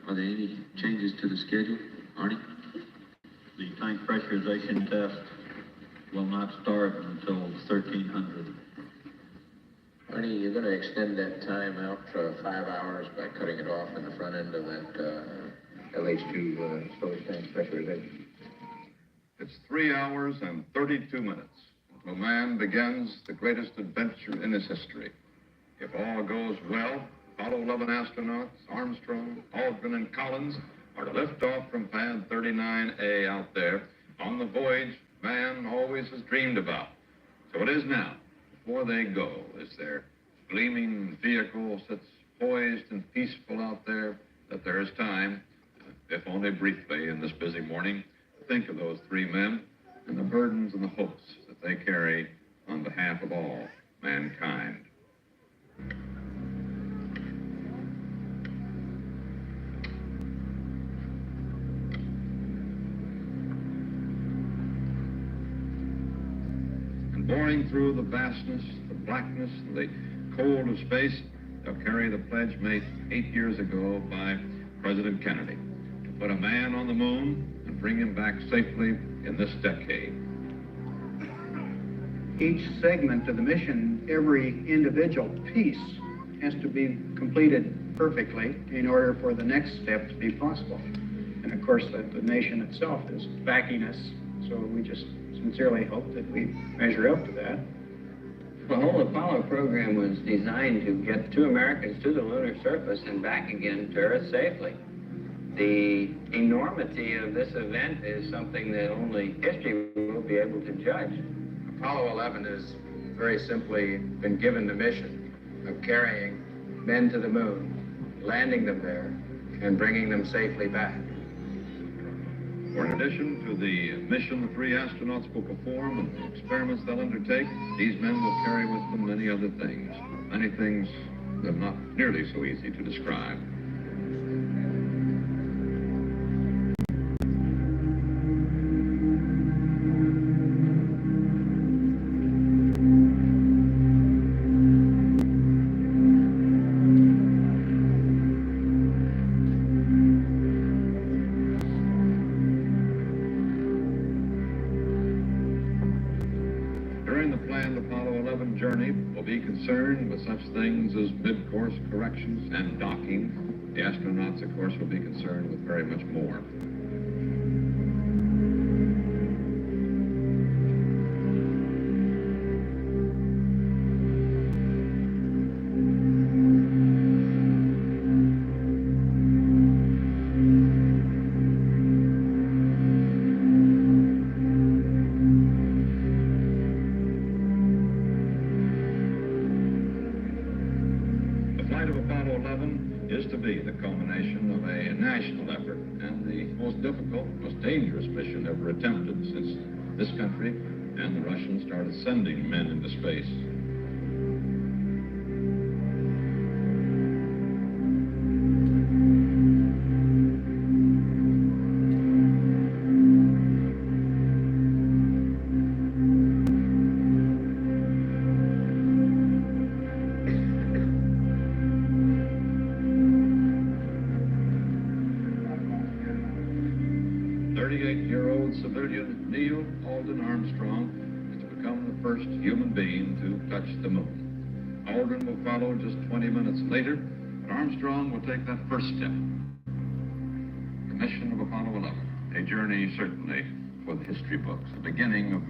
Are there any changes to the schedule, Arnie? The tank pressurization test will not start until 1300. Arnie, you're going to extend that time out for 5 hours by cutting it off in the front end of that LH2 storage tank pressurization. It's 3 hours and 32 minutes until man begins the greatest adventure in his history. If all goes well, Apollo 11 astronauts, Armstrong, Aldrin, and Collins are to lift off from pad 39A out there on the voyage man always has dreamed about. So it is now, before they go, as their gleaming vehicle sits poised and peaceful out there, that there is time, if only briefly in this busy morning, to think of those three men and the burdens and the hopes that they carry on behalf of all mankind. And boring through the vastness, the blackness, and the cold of space, they'll carry the pledge made 8 years ago by President Kennedy to put a man on the moon and bring him back safely in this decade. Each segment of the mission, every individual piece has to be completed perfectly in order for the next step to be possible. And of course, the nation itself is backing us, so we just sincerely hope that we measure up to that. The whole Apollo program was designed to get two Americans to the lunar surface and back again to Earth safely. The enormity of this event is something that only history will be able to judge. Apollo 11 has very simply been given the mission of carrying men to the moon, landing them there, and bringing them safely back. For in addition to the mission the three astronauts will perform and the experiments they'll undertake, these men will carry with them many other things. Many things that are not nearly so easy to describe. During the planned Apollo 11 journey, we'll be concerned with such things as mid-course corrections and docking. The astronauts, of course, will be concerned with very much more. The flight of Apollo 11 is to be the culmination of a national effort and the most difficult, most dangerous mission ever attempted since this country and the Russians started sending men into space. Thirty-eight-year-old civilian Neil Alden Armstrong is to become the first human being to touch the moon. Aldrin will follow just 20 minutes later, but Armstrong will take that first step. The mission of Apollo 11, a journey certainly for the history books, the beginning of man.